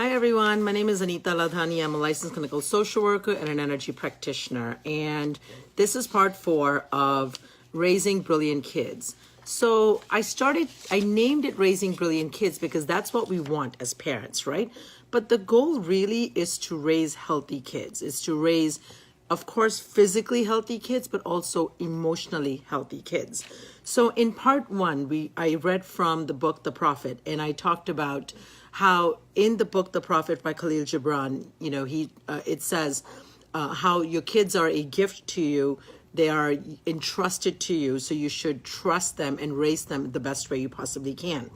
Hi everyone, my name is Anita Ladhani. I'm a licensed clinical social worker and an energy practitioner. And this is part 4 of Raising Brilliant Kids. So I named it Raising Brilliant Kids because that's what we want as parents, right? But the goal really is to raise healthy kids. It's to raise, of course, physically healthy kids, but also emotionally healthy kids. So in part 1, I read from the book The Prophet, and I talked about how in the book The Prophet by Khalil Gibran, it says how your kids are a gift to you. They are entrusted to you, so you should trust them and raise them the best way you possibly can.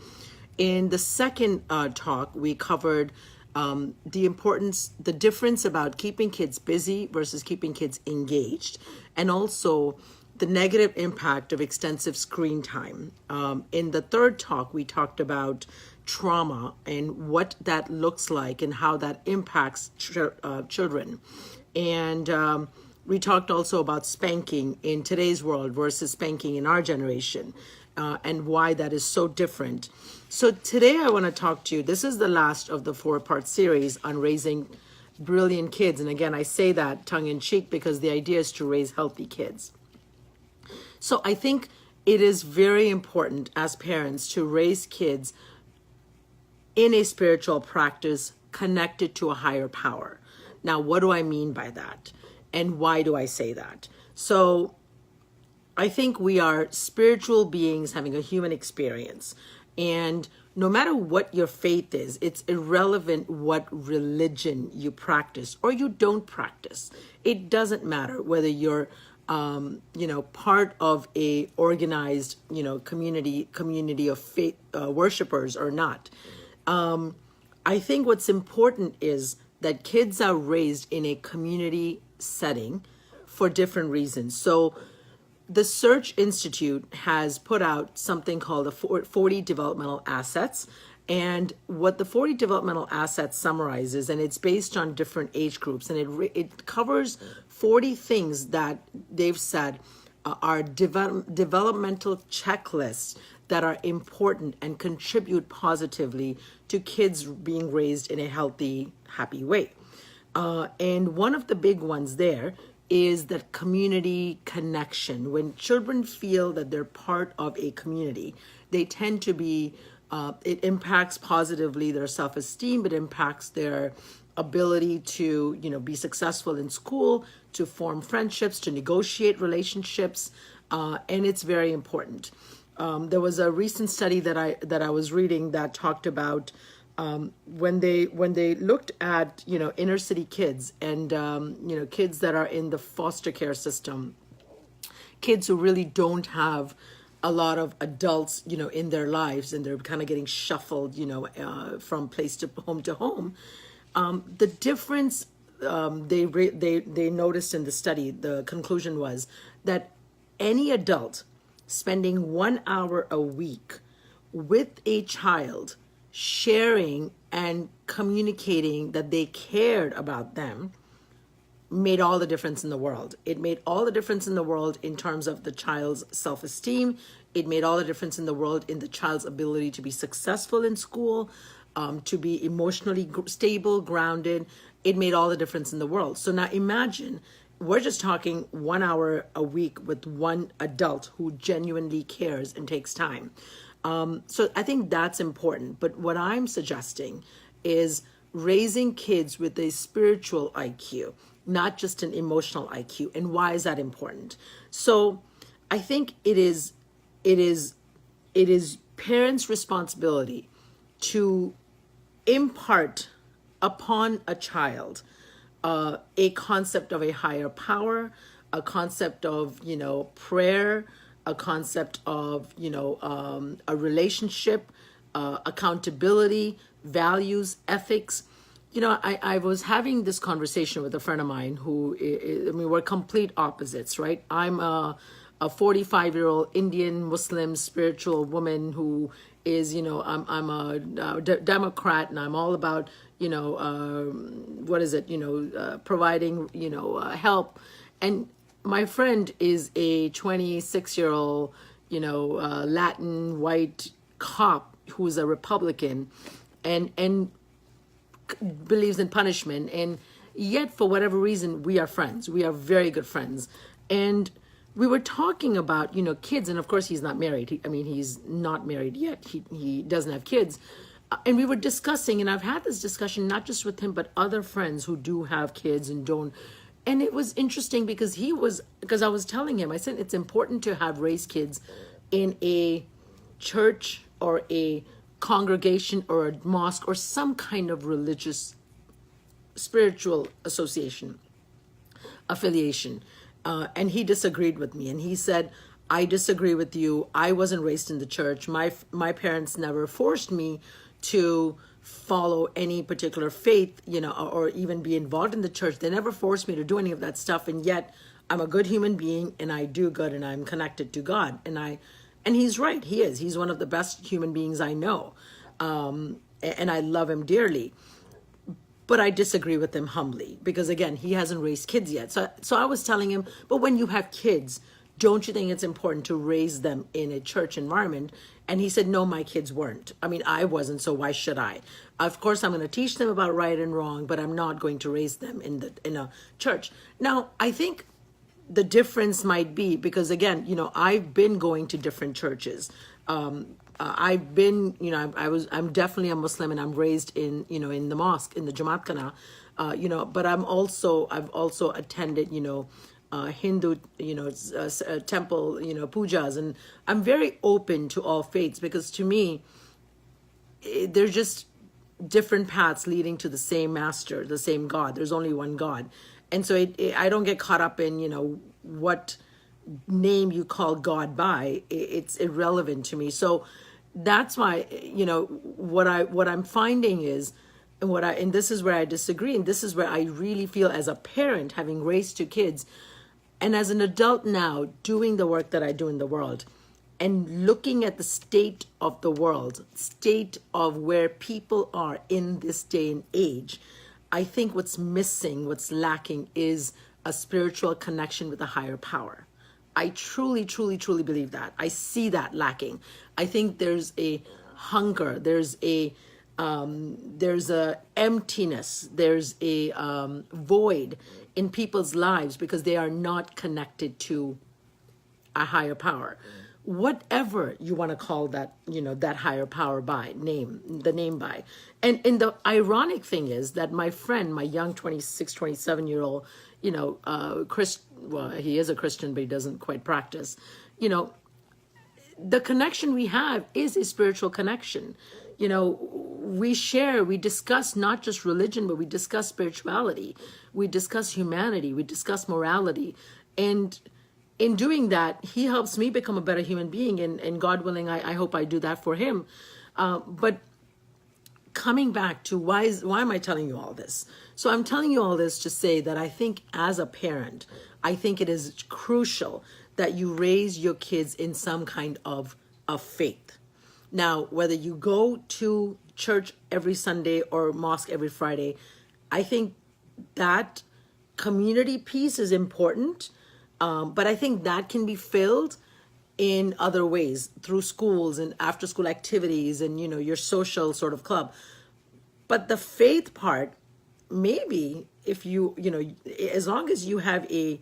In the second talk, we covered the difference about keeping kids busy versus keeping kids engaged, and also the negative impact of extensive screen time. In the third talk, we talked about trauma and what that looks like and how that impacts children. And we talked also about spanking in today's world versus spanking in our generation, and why that is so different. So today I want to talk to you. This is the last of the 4-part series on raising brilliant kids. And again, I say that tongue in cheek because the idea is to raise healthy kids. So I think it is very important as parents to raise kids in a spiritual practice connected to a higher power. Now, what do I mean by that? And why do I say that? So I think we are spiritual beings having a human experience. And no matter what your faith is, it's irrelevant what religion you practice or you don't practice. It doesn't matter whether you're part of a organized, community of faith worshipers or not. I think what's important is that kids are raised in a community setting for different reasons. So the Search Institute has put out something called the 40 Developmental Assets. And what the 40 Developmental Assets summarizes, and it's based on different age groups, and it covers 40 things that they've said are developmental checklists that are important and contribute positively to kids being raised in a healthy, happy way. And one of the big ones there is that community connection. When children feel that they're part of a community, they tend to be, it impacts positively their self-esteem, it impacts their ability to, be successful in school, to form friendships, to negotiate relationships, and it's very important. There was a recent study that I was reading that talked about when they looked at inner city kids and kids that are in the foster care system, kids who really don't have a lot of adults in their lives, and they're kind of getting shuffled from place to home. The difference they noticed in the study, the conclusion was that any adult spending 1 hour a week with a child, sharing and communicating that they cared about them, made all the difference in the world. It made all the difference in the world in terms of the child's self-esteem. It made all the difference in the world in the child's ability to be successful in school, to be emotionally stable, grounded. It made all the difference in the world. So now imagine, we're just talking 1 hour a week with one adult who genuinely cares and takes time. So I think that's important. But what I'm suggesting is raising kids with a spiritual IQ, not just an emotional IQ. And why is that important? So I think it is parents' responsibility to impart upon a child a concept of a higher power, a concept of prayer, a concept of a relationship, accountability, values, ethics. I was having this conversation with a friend of mine who, we're complete opposites, right? I'm a 45-year-old Indian Muslim spiritual woman who is, I'm a Democrat, and I'm all about, providing, help. And my friend is a 26-year-old, Latin white cop who's a Republican, and believes in punishment, and yet for whatever reason we are friends. We are very good friends, and we were talking about kids, and of course he's not married. He's not married yet. He doesn't have kids. And we were discussing, and I've had this discussion not just with him but other friends who do have kids and don't. And it was interesting because I was telling him, I said it's important to have raised kids in a church or a congregation or a mosque or some kind of religious spiritual association affiliation. And he disagreed with me, and he said, I disagree with you. I wasn't raised in the church. My parents never forced me to follow any particular faith, or even be involved in the church. They never forced me to do any of that stuff, and yet I'm a good human being and I do good and I'm connected to God. And he's right. He's one of the best human beings I know. And I love him dearly. But I disagree with him humbly because, again, he hasn't raised kids yet. So I was telling him, but when you have kids, don't you think it's important to raise them in a church environment? And he said, no, my kids weren't. I wasn't, so why should I? Of course, I'm going to teach them about right and wrong, but I'm not going to raise them in a church. Now, I think the difference might be because, again, I've been going to different churches. I've been, I'm definitely a Muslim, and I'm raised in the mosque, in the Jamaat Khana, but I've also attended, Hindu, temple, pujas, and I'm very open to all faiths because to me, they're just different paths leading to the same master, the same God. There's only one God. And so I don't get caught up in, what name you call God by. It's irrelevant to me. So that's why, what I'm finding is, and this is where I disagree, and this is where I really feel as a parent, having raised two kids, and as an adult now, doing the work that I do in the world, and looking at the state of the world, state of where people are in this day and age, I think what's missing, what's lacking is a spiritual connection with a higher power. I truly, truly, truly believe that. I see that lacking. I think there's a hunger, there's a emptiness, there's a void in people's lives because they are not connected to a higher power. Whatever you want to call that, that higher power by the name by. And the ironic thing is that my friend, my young 26, 27-year-old, well, he is a Christian, but he doesn't quite practice, the connection we have is a spiritual connection. We discuss not just religion, but we discuss spirituality. We discuss humanity. We discuss morality. And in doing that, he helps me become a better human being. And God willing, I hope I do that for him. But coming back to why am I telling you all this? So I'm telling you all this to say that I think as a parent, I think it is crucial that you raise your kids in some kind of faith. Now, whether you go to church every Sunday or mosque every Friday, I think that community piece is important. But I think that can be filled in other ways through schools and after school activities and, your social sort of club. But the faith part, maybe if as long as you have a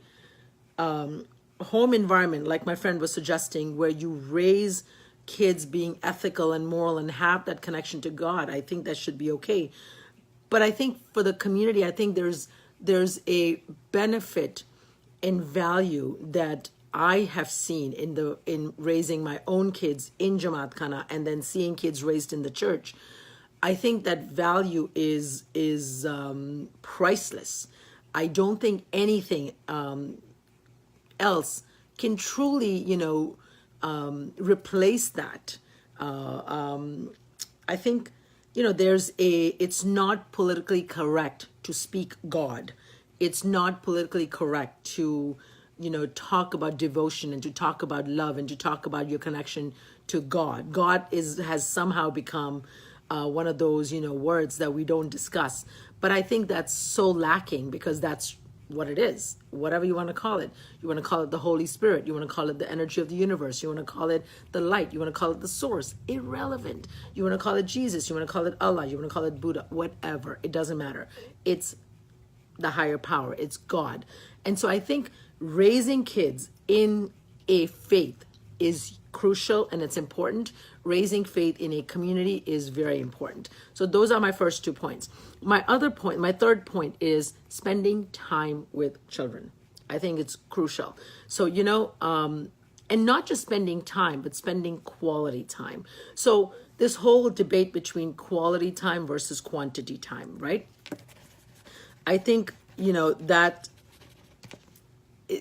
home environment, like my friend was suggesting, where you raise kids being ethical and moral and have that connection to God, I think that should be okay. But I think for the community, I think there's a benefit and value that I have seen in raising my own kids in Jamaat Khana and then seeing kids raised in the church. I think that value is priceless. I don't think anything else can truly, replace that. I think, it's not politically correct to speak God. It's not politically correct to, talk about devotion and to talk about love and to talk about your connection to God. God has somehow become one of those, words that we don't discuss. But I think that's so lacking because that's what it is, whatever you want to call it. You want to call it the Holy Spirit. You want to call it the energy of the universe. You want to call it the light. You want to call it the source. Irrelevant. You want to call it Jesus. You want to call it Allah. You want to call it Buddha. Whatever. It doesn't matter. It's the higher power. It's God. And so I think raising kids in a faith is crucial and it's important. Raising faith in a community is very important. So those are my first 2 points. My third point is spending time with children. I think it's crucial. So, and not just spending time, but spending quality time. So this whole debate between quality time versus quantity time, right? I think,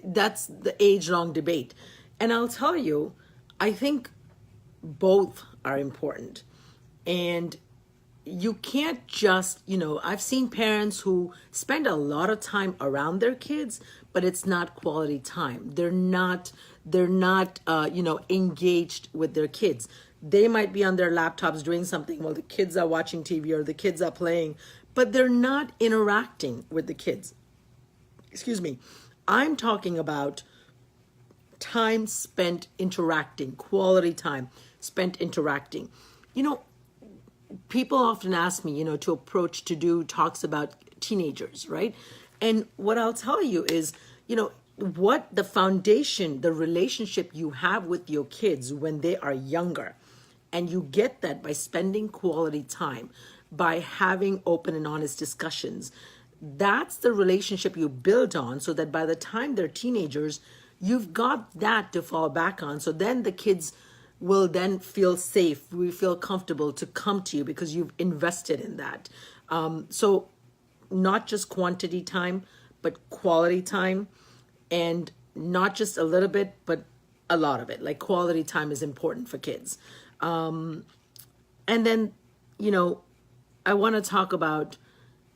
that's the age-long debate. And I'll tell you, I think both are important. And you can't just, I've seen parents who spend a lot of time around their kids, but it's not quality time. They're not engaged with their kids. They might be on their laptops doing something while the kids are watching TV or the kids are playing, but they're not interacting with the kids. Excuse me. I'm talking about time spent interacting, quality time spent interacting. People often ask me, to do talks about teenagers, right? And what I'll tell you is, what the foundation, the relationship you have with your kids when they are younger. And you get that by spending quality time, by having open and honest discussions. That's the relationship you build on so that by the time they're teenagers, you've got that to fall back on. So then the kids will then feel safe. We feel comfortable to come to you because you've invested in that. So not just quantity time, but quality time, and not just a little bit, but a lot of it. Like quality time is important for kids. And then, I want to talk about,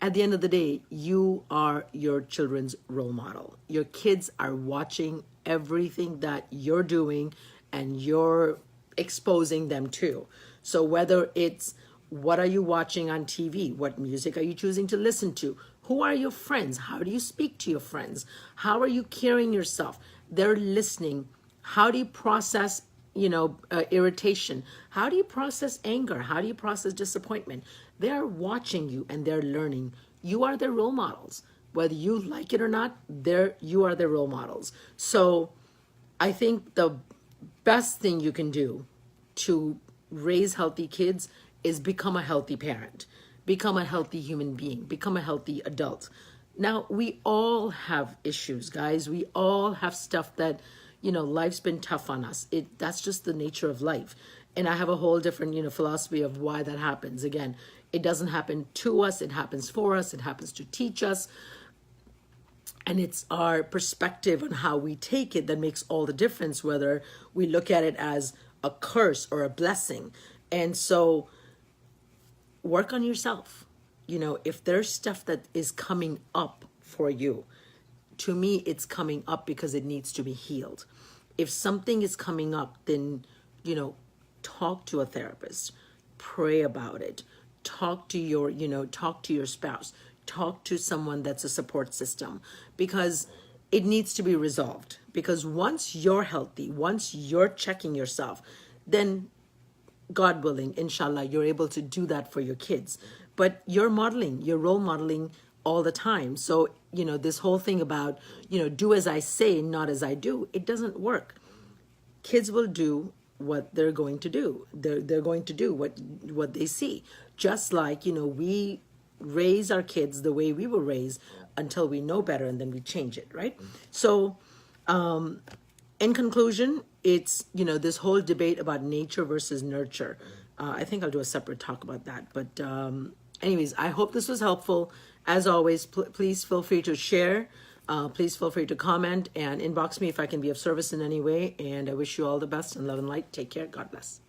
at the end of the day, you are your children's role model. Your kids are watching everything that you're doing and you're exposing them to. So whether it's what are you watching on TV? What music are you choosing to listen to? Who are your friends? How do you speak to your friends? How are you carrying yourself? They're listening. How do you process, irritation? How do you process anger? How do you process disappointment? They're watching you and they're learning. You are their role models. Whether you like it or not, you are their role models. So I think the best thing you can do to raise healthy kids is become a healthy parent, become a healthy human being, become a healthy adult. Now, we all have issues, guys. We all have stuff that, life's been tough on us. That's just the nature of life. And I have a whole different, philosophy of why that happens. Again, it doesn't happen to us. It happens for us. It happens to teach us. And it's our perspective on how we take it that makes all the difference, whether we look at it as a curse or a blessing. And so work on yourself. If there's stuff that is coming up for you, to me, it's coming up because it needs to be healed. If something is coming up, then, talk to a therapist, pray about it, talk to your spouse, talk to someone that's a support system, because it needs to be resolved. Because once you're healthy, once you're checking yourself, then God willing, inshallah, you're able to do that for your kids. But you're role modeling all the time. So, this whole thing about, do as I say, not as I do, it doesn't work. Kids will do what they're going to do. They're going to do what they see. Just like, we raise our kids the way we were raised until we know better and then we change it, right? So, in conclusion, it's, this whole debate about nature versus nurture. I think I'll do a separate talk about that. But anyways, I hope this was helpful. As always, please feel free to share. Please feel free to comment and inbox me if I can be of service in any way. And I wish you all the best and love and light. Take care. God bless.